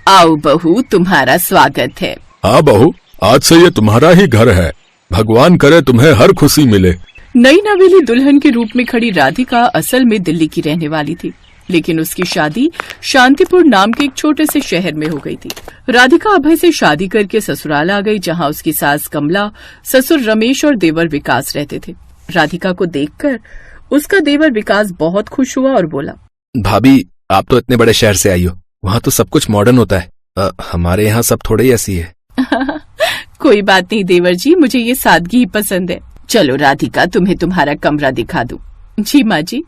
आओ बहू, तुम्हारा स्वागत है। हाँ बहू, आज से ये तुम्हारा ही घर है। भगवान करे तुम्हें हर खुशी मिले। नई नवेली दुल्हन के रूप में खड़ी राधिका असल में दिल्ली की रहने वाली थी, लेकिन उसकी शादी शांतिपुर नाम के एक छोटे से शहर में हो गई थी। राधिका अभय से शादी करके ससुराल आ गई, जहाँ उसकी सास कमला, ससुर रमेश और देवर विकास रहते थे। राधिका को देखकर उसका देवर विकास बहुत खुश हुआ और बोला, भाभी आप तो इतने बड़े शहर से आई हो, वहाँ तो सब कुछ मॉडर्न होता है। हमारे यहाँ सब थोड़े ही ऐसी है। कोई बात नहीं देवर जी, मुझे ये सादगी ही पसंद है। चलो राधिका, तुम्हें तुम्हारा कमरा दिखा दूं। जी माँ जी।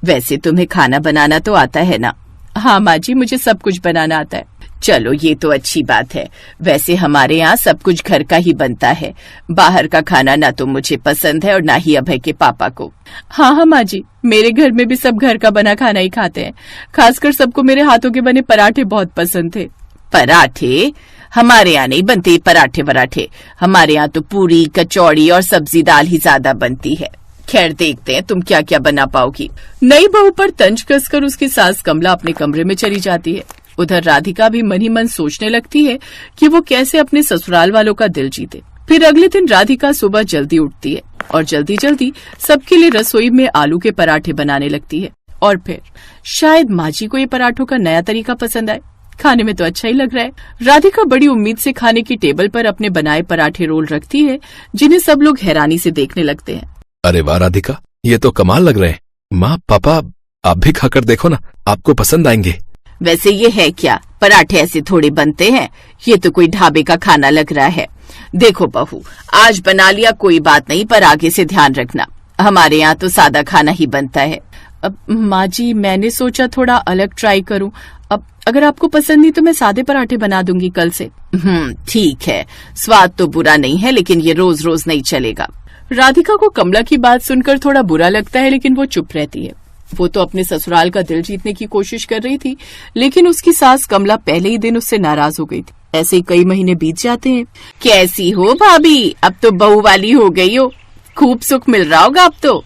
वैसे तुम्हें खाना बनाना तो आता है ना? हाँ माँ जी, मुझे सब कुछ बनाना आता है। चलो ये तो अच्छी बात है। वैसे हमारे यहाँ सब कुछ घर का ही बनता है। बाहर का खाना ना तो मुझे पसंद है और ना ही अभय के पापा को। हाँ माँ जी, मेरे घर में भी सब घर का बना खाना ही खाते हैं। खासकर सबको मेरे हाथों के बने पराठे बहुत पसंद थे। पराठे? हमारे यहाँ नहीं बनते पराठे वराठे। हमारे यहाँ तो पूरी, कचौड़ी और सब्जी दाल ही ज्यादा बनती है। खैर देखते हैं तुम क्या क्या बना पाओगी। नई बहू पर तंज कसकर उसकी सास कमला अपने कमरे में चली जाती है। उधर राधिका भी मन ही मन सोचने लगती है कि वो कैसे अपने ससुराल वालों का दिल जीते। फिर अगले दिन राधिका सुबह जल्दी उठती है और जल्दी जल्दी सबके लिए रसोई में आलू के पराठे बनाने लगती है। और फिर शायद माँ जी को ये पराठों का नया तरीका पसंद आए। खाने में तो अच्छा ही लग रहा है। राधिका बड़ी उम्मीद से खाने की टेबल पर अपने बनाए पराठे रोल रखती है, जिन्हें सब लोग हैरानी से देखने लगते हैं। अरे वाह राधिका, ये तो कमाल लग रहे हैं। माँ पापा आप भी खाकर देखो ना, आपको पसंद आएंगे। वैसे ये है क्या? पराठे ऐसे थोड़े बनते हैं। ये तो कोई ढाबे का खाना लग रहा है। देखो बहू, आज बना लिया कोई बात नहीं, पर आगे से ध्यान रखना। हमारे यहाँ तो सादा खाना ही बनता है। अब माँ जी, मैंने सोचा थोड़ा अलग ट्राई करूं। अब अगर आपको पसंद नहीं तो मैं सादे पराठे बना दूंगी कल से। ठीक है, स्वाद तो बुरा नहीं है, लेकिन ये रोज रोज नहीं चलेगा। राधिका को कमला की बात सुनकर थोड़ा बुरा लगता है, लेकिन वो चुप रहती है। वो तो अपने ससुराल का दिल जीतने की कोशिश कर रही थी, लेकिन उसकी सास कमला पहले ही दिन उससे नाराज हो गई थी। ऐसे ही कई महीने बीत जाते हैं। कैसी हो भाभी? अब तो बहू वाली हो गई हो, खूब सुख मिल रहा होगा अब तो।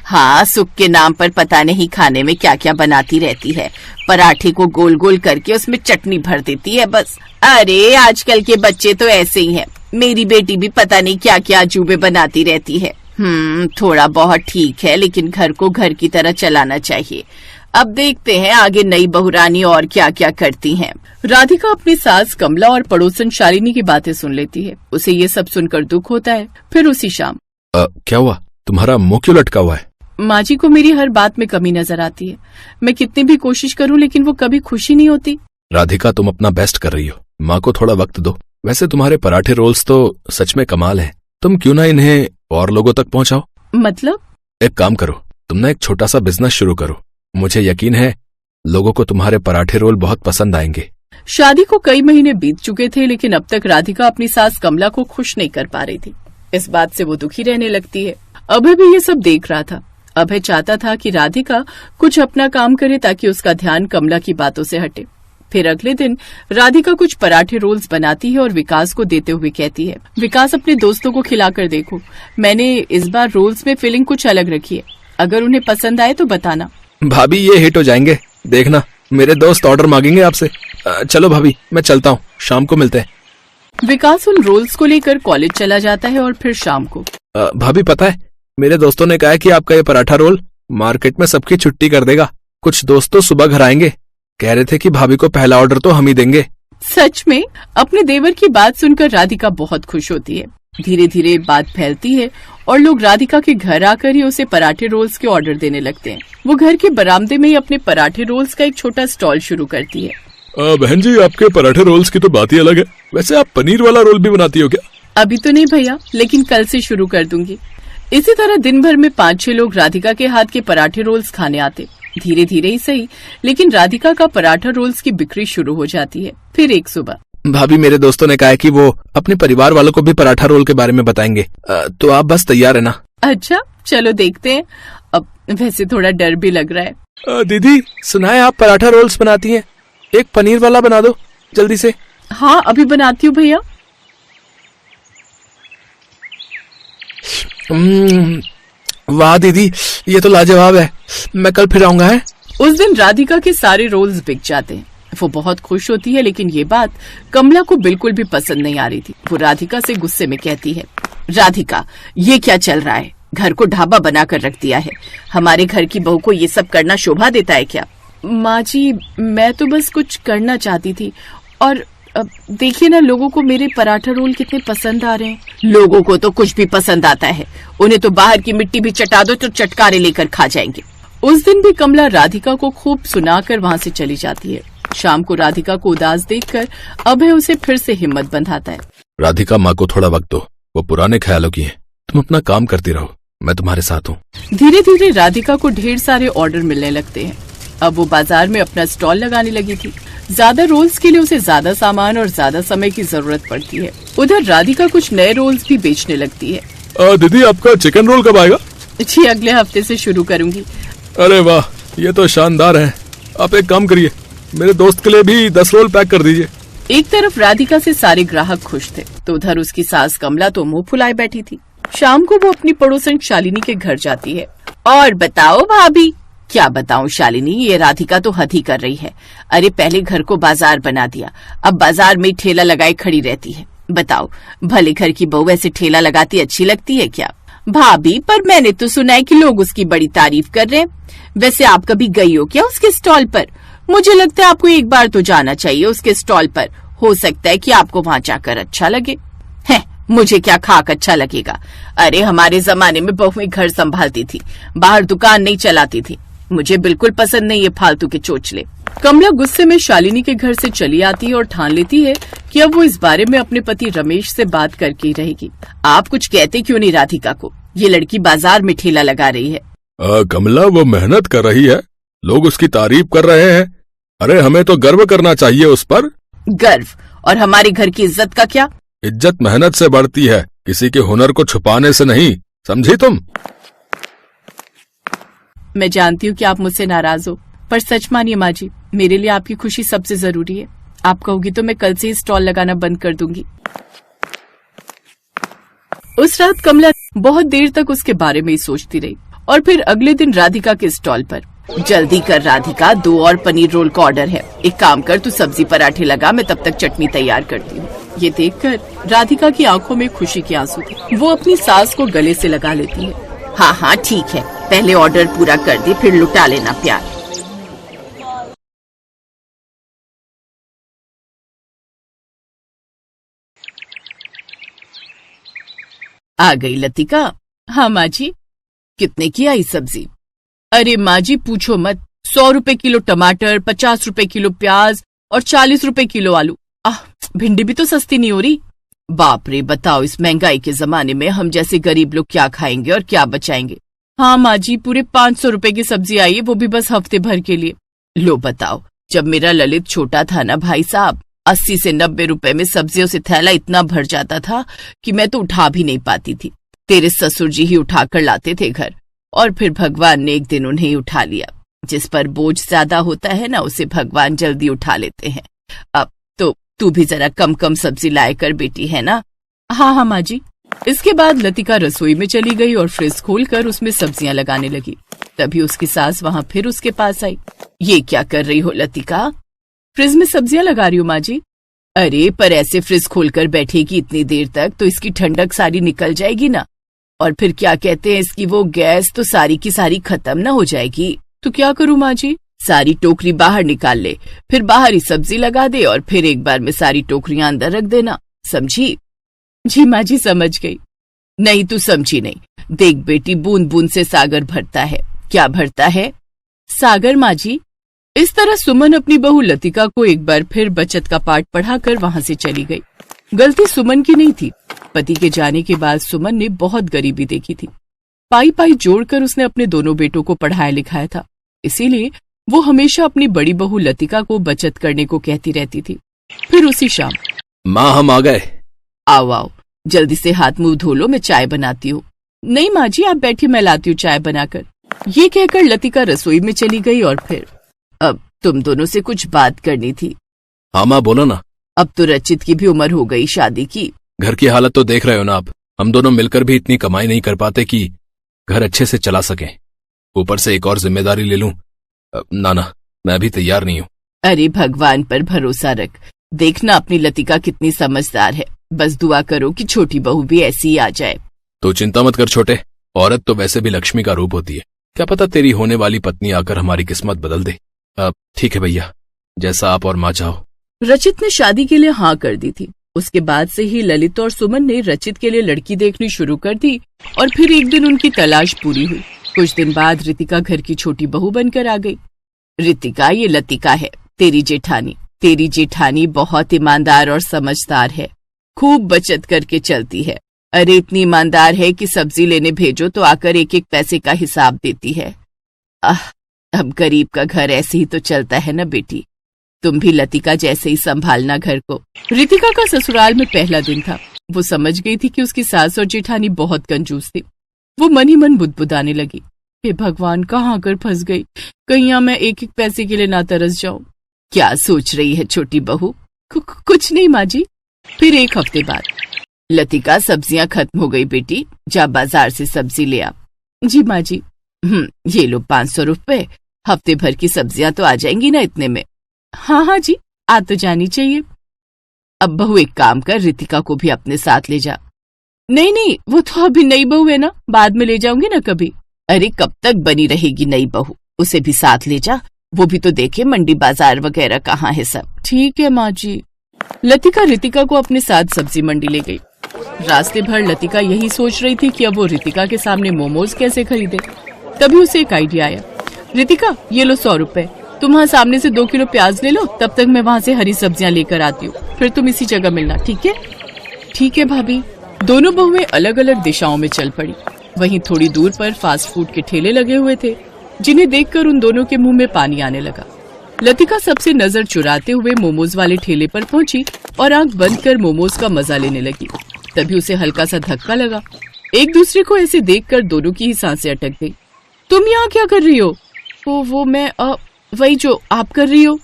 हाँ, सुख के नाम पर पता नहीं खाने में क्या क्या बनाती रहती है। पराठे को गोल गोल करके उसमें चटनी भर देती है बस। अरे आजकल के बच्चे तो ऐसे ही हैं। मेरी बेटी भी पता नहीं क्या क्या अजूबे बनाती रहती है। थोड़ा बहुत ठीक है, लेकिन घर को घर की तरह चलाना चाहिए। अब देखते हैं आगे नई बहुरानी और क्या क्या करती हैं। राधिका अपनी सास कमला और पड़ोसन शालिनी की बातें सुन लेती है। उसे ये सब सुनकर दुख होता है। फिर उसी शाम क्या हुआ? तुम्हारा मुंह क्यों लटका हुआ है? माँ जी को मेरी हर बात में कमी नजर आती है। मैं कितनी भी कोशिश करूं, लेकिन वो कभी खुशी नहीं होती। राधिका तुम अपना बेस्ट कर रही हो, माँ को थोड़ा वक्त दो। वैसे तुम्हारे पराठे रोल्स तो सच में कमाल है। तुम क्यों ना इन्हें और लोगों तक पहुँचाओ? मतलब? एक काम करो, तुम ना एक छोटा सा बिजनेस शुरू करो। मुझे यकीन है लोगों को तुम्हारे पराठे रोल बहुत पसंद आएंगे। शादी को कई महीने बीत चुके थे, लेकिन अब तक राधिका अपनी सास कमला को खुश नहीं कर पा रही थी। इस बात से वो दुखी रहने लगती है। अभय भी ये सब देख रहा था। अभय चाहता था कि राधिका कुछ अपना काम करे ताकि उसका ध्यान कमला की बातों से हटे। फिर अगले दिन राधिका कुछ पराठे रोल्स बनाती है और विकास को देते हुए कहती है, विकास अपने दोस्तों को खिलाकर देखो। मैंने इस बार रोल्स में फिलिंग कुछ अलग रखी है, अगर उन्हें पसंद आए तो बताना। भाभी ये हिट हो जाएंगे, देखना मेरे दोस्त ऑर्डर मांगेंगे आपसे। चलो भाभी मैं चलता हूँ, शाम को मिलते हैं। विकास उन रोल्स को लेकर कॉलेज चला जाता है और फिर शाम को भाभी पता है, मेरे दोस्तों ने कहा है कि आपका ये पराठा रोल मार्केट में सबकी छुट्टी कर देगा। कुछ दोस्त तो सुबह घर आएंगे, कह रहे थे कि भाभी को पहला ऑर्डर तो हम ही देंगे। सच में? अपने देवर की बात सुनकर राधिका बहुत खुश होती है। धीरे धीरे बात फैलती है और लोग राधिका के घर आकर ही उसे पराठे रोल्स के ऑर्डर देने लगते हैं। वो घर के बरामदे में ही अपने पराठे रोल्स का एक छोटा स्टॉल शुरू करती है। बहन जी, आपके पराठे रोल्स की तो बात ही अलग है। वैसे आप पनीर वाला रोल भी बनाती हो क्या? अभी तो नहीं भैया, लेकिन कल से शुरू कर दूंगी। इसी तरह दिन भर में 5-6 लोग राधिका के हाथ के पराठे रोल्स खाने आते। धीरे धीरे ही सही, लेकिन राधिका का पराठा रोल्स की बिक्री शुरू हो जाती है। फिर एक सुबह भाभी मेरे दोस्तों ने कहा है कि वो अपने परिवार वालों को भी पराठा रोल के बारे में बताएंगे, तो आप बस तैयार है ना? अच्छा चलो देखते हैं। अब वैसे थोड़ा डर भी लग रहा है। दीदी सुना है आप पराठा रोल्स बनाती हैं, एक पनीर वाला बना दो जल्दी से। हाँ अभी बनाती हूँ भैया। वाह दीदी, ये तो लाजवाब है। मैं कल फिर आऊंगा है। उस दिन राधिका के सारे रोल्स बिक जाते हैं। वो बहुत खुश होती है, लेकिन ये बात कमला को बिल्कुल भी पसंद नहीं आ रही थी। वो राधिका से गुस्से में कहती है, राधिका, ये क्या चल रहा है? घर को ढाबा बनाकर रख दिया है। हमारे घर की बहू को ये सब करना शोभा देता है क्या? माँ जी, मैं तो बस कुछ करना चाहती थी, और देखिए ना, लोगों को मेरे पराठा रोल कितने पसंद आ रहे हैं। लोगों को तो कुछ भी पसंद आता है, उन्हें तो बाहर की मिट्टी भी चटा दो तो चटकारे लेकर खा जाएंगे। उस दिन भी कमला राधिका को खूब सुनाकर वहाँ से चली जाती है। शाम को राधिका को उदास देखकर अभय उसे फिर से हिम्मत बंधाता है। राधिका, माँ को थोड़ा वक्त दो, वो पुराने ख्यालों की है। तुम अपना काम करती रहो, मैं तुम्हारे साथ हूँ। धीरे धीरे राधिका को ढेर सारे ऑर्डर मिलने लगते हैं। अब वो बाजार में अपना स्टॉल लगाने लगी थी। ज्यादा रोल्स के लिए उसे ज्यादा सामान और ज्यादा समय की जरूरत पड़ती है। उधर राधिका कुछ नए रोल्स भी बेचने लगती है। दीदी, आपका चिकन रोल कब आएगा? जी, अगले हफ्ते से शुरू करूंगी। अरे वाह, ये तो शानदार है। आप एक काम करिए, मेरे दोस्त के लिए भी 10 रोल पैक कर दीजिए। एक तरफ राधिका से सारे ग्राहक खुश थे, तो उधर उसकी सास कमला तो मुंह फुलाए बैठी थी। शाम को वो अपनी पड़ोसन शालिनी के घर जाती है। और बताओ भाभी। क्या बताऊं शालिनी, ये राधिका तो हद ही कर रही है। अरे पहले घर को बाजार बना दिया, अब बाजार में ठेला लगाए खड़ी रहती है। बताओ, भले घर की बहू ऐसे ठेला लगाती अच्छी लगती है क्या? भाभी, पर मैंने तो सुना है कि लोग उसकी बड़ी तारीफ कर रहे हैं। वैसे आप कभी गई हो क्या उसके स्टॉल पर? मुझे लगता है आपको एक बार तो जाना चाहिए उसके स्टॉल पर। हो सकता है कि आपको वहाँ जाकर अच्छा लगे। है, मुझे क्या खाक अच्छा लगेगा? अरे हमारे जमाने में बहुएं घर संभालती थी, बाहर दुकान नहीं चलाती थी। मुझे बिल्कुल पसंद नहीं ये फालतू के चोचले। कमला गुस्से में शालिनी के घर से चली आती है और ठान लेती है कि अब वो इस बारे में अपने पति रमेश से बात करके ही रहेगी। आप कुछ कहते क्यों नहीं राधिका को? ये लड़की बाजार में ठेला लगा रही है। कमला, वो मेहनत कर रही है, लोग उसकी तारीफ कर रहे हैं। अरे हमें तो गर्व करना चाहिए उस पर। गर्व? और हमारे घर की इज्जत का क्या? इज्जत मेहनत से बढ़ती है, किसी के हुनर को छुपाने से नहीं, समझी तुम? मैं जानती हूँ कि आप मुझसे नाराज हो, पर सच मानिए माँ जी, मेरे लिए आपकी खुशी सबसे जरूरी है। आप कहोगी तो मैं कल से ही स्टॉल लगाना बंद कर दूंगी। उस रात कमला बहुत देर तक उसके बारे में ही सोचती रही, और फिर अगले दिन राधिका के स्टॉल पर। जल्दी कर राधिका, 2 और पनीर रोल का ऑर्डर है। एक काम कर, तू सब्जी पराठे लगा, मैं तब तक चटनी तैयार करती हूँ। ये देखकर राधिका की आंखों में खुशी के आंसू थे। वो अपनी सास को गले से लगा लेती है। हाँ हाँ ठीक है, पहले ऑर्डर पूरा कर दे, फिर लुटा लेना प्यार। आ गई लतिका। हाँ माँ जी। कितने की आई सब्जी? अरे माँ जी पूछो मत, 100 रुपए किलो टमाटर, 50 रुपए किलो प्याज और 40 रुपए किलो आलू। भिंडी भी तो सस्ती नहीं हो रही। बाप रे, बताओ इस महंगाई के जमाने में हम जैसे गरीब लोग क्या खाएंगे और क्या बचाएंगे। हाँ माँ जी, पूरे 500 रुपए की सब्जी आई है, वो भी बस हफ्ते भर के लिए। लो बताओ, जब मेरा ललित छोटा था ना भाई साहब, 80 से 90 रुपए में सब्जियों से थैला इतना भर जाता था कि मैं तो उठा भी नहीं पाती थी। तेरे ससुर जी ही उठा कर लाते थे घर, और फिर भगवान ने एक दिन उन्हें ही उठा लिया। जिस पर बोझ ज्यादा होता है ना, उसे भगवान जल्दी उठा लेते हैं। अब तो तू भी जरा कम कम सब्जी लाए कर बेटी, है ना? हाँ हाँ माँ जी। इसके बाद लतिका रसोई में चली गई और फ्रिज खोलकर उसमें सब्जियां लगाने लगी। तभी उसकी सास वहाँ फिर उसके पास आई। ये क्या कर रही हो लतिका? फ्रिज में सब्जियां लगा रही हूँ माँ जी। अरे पर ऐसे फ्रिज खोलकर बैठेगी इतनी देर तक तो इसकी ठंडक सारी निकल जाएगी ना, और फिर क्या कहते हैं इसकी वो गैस तो सारी की सारी खत्म ना हो जाएगी। तो क्या करूँ माँ जी? सारी टोकरी बाहर निकाल ले, फिर बाहर ही सब्जी लगा दे और फिर एक बार में सारी टोकरियां अंदर रख देना, समझी? जी माँ जी समझ गई। नहीं तू समझी नहीं। देख बेटी, बूंद बूंद से सागर भरता है। क्या भरता है? सागर माँ जी। इस तरह सुमन अपनी बहू लतिका को एक बार फिर बचत का पाठ पढ़ाकर वहाँ से चली गई। गलती सुमन की नहीं थी। पति के जाने के बाद सुमन ने बहुत गरीबी देखी थी। पाई पाई जोड़कर उसने अपने दोनों बेटों को पढ़ाया लिखाया था, इसीलिए वो हमेशा अपनी बड़ी बहू लतिका को बचत करने को कहती रहती थी। फिर उसी शाम, माँ हम आ गए। आओ आओ, जल्दी से हाथ मुंह धो लो, मैं चाय बनाती हूँ। नहीं माँ जी आप बैठी, मैं लाती हूँ चाय बनाकर। ये कहकर लतिका रसोई में चली गई और फिर, अब तुम दोनों से कुछ बात करनी थी। हाँ माँ बोलो ना। अब तो रचित की भी उम्र हो गई शादी की। घर की हालत तो देख रहे हो ना आप, हम दोनों मिलकर भी इतनी कमाई नहीं कर पाते कि घर अच्छे से चला सकें। ऊपर से एक और जिम्मेदारी ले लूं। ना ना, मैं अभी तैयार नहीं हूँ। अरे भगवान पर भरोसा रख, देखना अपनी लतिका कितनी समझदार है। बस दुआ करो कि छोटी बहू भी ऐसी ही आ जाए। तो चिंता मत कर छोटे, औरत तो वैसे भी लक्ष्मी का रूप होती है, क्या पता तेरी होने वाली पत्नी आकर हमारी किस्मत बदल दे। अब ठीक है भैया, जैसा आप और माँ चाहो। रचित ने शादी के लिए हाँ कर दी थी। उसके बाद से ही ललित और सुमन ने रचित के लिए लड़की देखनी शुरू कर दी और फिर एक दिन उनकी तलाश पूरी हुई। कुछ दिन बाद रितिका घर की छोटी बहू बनकर आ गई। रितिका, ये लतिका है, तेरी जेठानी। तेरी जेठानी बहुत ईमानदार और समझदार है, खूब बचत करके चलती है। अरे इतनी ईमानदार है कि सब्जी लेने भेजो तो आकर एक एक पैसे का हिसाब देती है। अब गरीब का घर ऐसे ही तो चलता है ना बेटी, तुम भी लतिका जैसे ही संभालना घर को। रितिका का ससुराल में पहला दिन था। वो समझ गई थी कि उसकी सास और जेठानी बहुत कंजूस थी। वो मन ही मन बुदबुदाने लगी, हे भगवान, कहाँ आकर फंस गई, कहीं यहाँ मैं एक एक पैसे के लिए ना तरस जाऊं। क्या सोच रही है छोटी बहू? कुछ नहीं माँ जी। फिर एक हफ्ते बाद, लतिका सब्जियां खत्म हो गई बेटी, जा बाजार से सब्जी ले आ। जी माँ जी। ये लो 500 रुपए, हफ्ते भर की सब्जियां तो आ जाएंगी ना इतने में। हाँ जी, आ तो जानी चाहिए। अब बहू एक काम कर, रितिका को भी अपने साथ ले जा। नहीं, वो तो अभी नई बहू है ना, बाद में ले जाऊंगी ना कभी। अरे कब तक बनी रहेगी नई बहू, उसे भी साथ ले जा, वो भी तो देखे मंडी बाजार वगैरह कहाँ है सब। ठीक है माँ जी। लतिका रितिका को अपने साथ सब्जी मंडी ले गई। रास्ते भर लतिका यही सोच रही थी कि अब वो रितिका के सामने मोमोज कैसे खरीदे। तभी उसे एक आइडिया आया। रितिका, ये लो 100 रुपए, तुम वहाँ सामने से 2 किलो प्याज ले लो, तब तक मैं वहाँ से हरी सब्जियां लेकर आती हूँ, फिर तुम इसी जगह मिलना, ठीक है? ठीक है भाभी। दोनों बहुएं अलग अलग दिशाओं में चल पड़ी। वहीं थोड़ी दूर पर फास्ट फूड के ठेले लगे हुए थे, जिन्हें देखकर उन दोनों के मुंह में पानी आने लगा। लतिका सबसे नजर चुराते हुए मोमोज वाले ठेले पर पहुंची और आंख बंद कर मोमोज का मजा लेने लगी। तभी उसे हल्का सा धक्का लगा। एक दूसरे को ऐसे देखकर दोनों की ही सांसें अटक गई। तुम यहाँ क्या कर रही हो? वो मैं वही जो आप कर रही हो।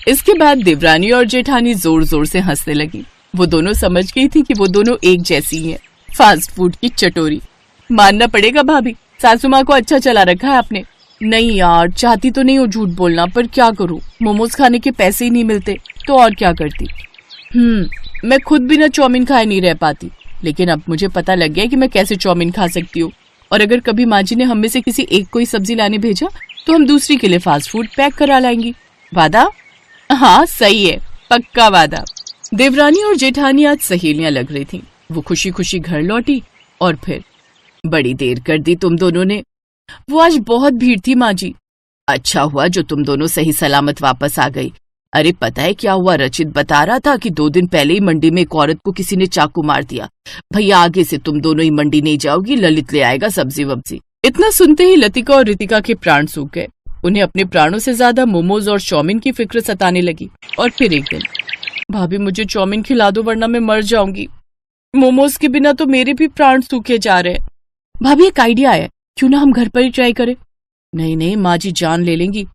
इसके बाद देवरानी और जेठानी जोर जोर से हंसने लगी। वो दोनों समझ गई थी कि वो दोनों एक जैसी हैं, फास्ट फूड की चटोरी। मानना पड़ेगा भाभी, सासू माँ को अच्छा चला रखा है आपने। नहीं यार, चाहती तो नहीं हो झूठ बोलना, पर क्या करूँ, मोमोज खाने के पैसे ही नहीं मिलते तो और क्या करती। मैं खुद बिना चाउमीन खाए नहीं रह पाती, लेकिन अब मुझे पता लग गया कि मैं कैसे चाउमीन खा सकती हूँ। और अगर कभी माँ जी ने हम में से किसी एक को ही सब्जी लाने भेजा तो हम दूसरी के लिए फास्ट फूड पैक करा लाएंगी। वादा? हाँ सही है, पक्का वादा। देवरानी और जेठानी आज सहेलियां लग रही थीं। वो खुशी खुशी घर लौटी और फिर, बड़ी देर कर दी तुम दोनों ने। वो आज बहुत भीड़ थी माँ जी। अच्छा हुआ जो तुम दोनों सही सलामत वापस आ गई। अरे पता है क्या हुआ, रचित बता रहा था कि 2 दिन पहले ही मंडी में एक औरत को किसी ने चाकू मार दिया। भैया आगे से तुम दोनों ही मंडी नहीं जाओगी, ललित ले आएगा सब्जी वब्जी। इतना सुनते ही लतिका और रितिका के प्राण सूख गए। उन्हें अपने प्राणों से ज्यादा मोमोज और चाउमीन की फिक्र सताने लगी। और फिर एक दिन, भाभी मुझे चाउमीन खिला दो वरना मैं मर जाऊंगी। मोमोज के बिना तो मेरे भी प्राण सूखे जा रहे हैं। भाभी एक आइडिया है, क्यों ना हम घर पर ही ट्राई करें? नहीं, माँ जी जान ले लेंगी।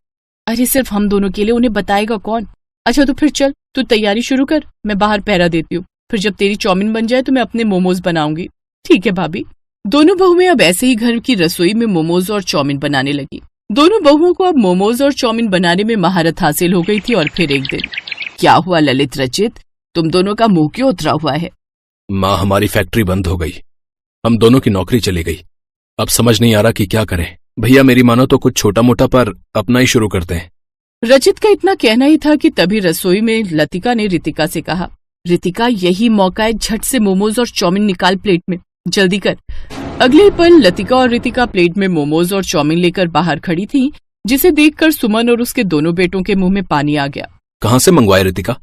अरे सिर्फ हम दोनों के लिए, उन्हें बताएगा कौन? अच्छा तो फिर चल, तू तैयारी शुरू कर, मैं बाहर पहरा देती हूँ। फिर जब तेरी चाउमीन बन जाए तो मैं अपने मोमोज बनाऊंगी। ठीक है भाभी। दोनों बहुएं अब ऐसे ही घर की रसोई में मोमोज और चाउमीन बनाने लगी। दोनों बहुओं को अब मोमोज और चाउमीन बनाने में महारत हासिल हो गई थी। और फिर एक दिन, क्या हुआ ललित रचित, तुम दोनों का मुंह क्यों उतरा हुआ है? माँ, हमारी फैक्ट्री बंद हो गई, हम दोनों की नौकरी चली गई। अब समझ नहीं आ रहा कि क्या करें। भैया मेरी मानो तो कुछ छोटा मोटा पर अपना ही शुरू करते हैं। रचित का इतना कहना ही था कि तभी रसोई में लतिका ने रितिका से कहा, रितिका यही मौका है, झट से मोमोज और चाउमीन निकाल प्लेट में, जल्दी कर। अगले पल लतिका और रितिका प्लेट में मोमोज और चाउमीन लेकर बाहर खड़ी थी, जिसे देखकर सुमन और उसके दोनों बेटों के मुंह में पानी आ गया। कहाँ से मंगवाए रितिका?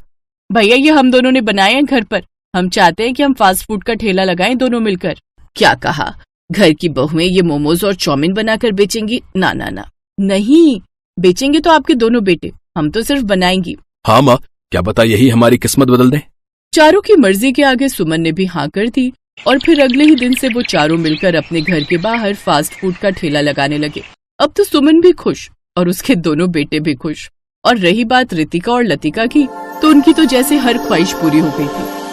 भैया ये हम दोनों ने बनाए हैं घर पर। हम चाहते हैं कि हम फास्ट फूड का ठेला लगाएं दोनों मिलकर। क्या कहा? घर की बहुएं ये मोमोज और चाउमीन बनाकर बेचेंगी? ना ना ना, नहीं बेचेंगे तो आपके दोनों बेटे, हम तो सिर्फ बनाएंगी। हाँ माँ, क्या पता यही हमारी किस्मत बदल दे। चारों की मर्जी के आगे सुमन ने भी हाँ कर दी और फिर अगले ही दिन से वो चारों मिलकर अपने घर के बाहर फास्ट फूड का ठेला लगाने लगे। अब तो सुमन भी खुश और उसके दोनों बेटे भी खुश। और रही बात रितिका और लतिका की, तो उनकी तो जैसे हर ख्वाहिश पूरी हो गई थी।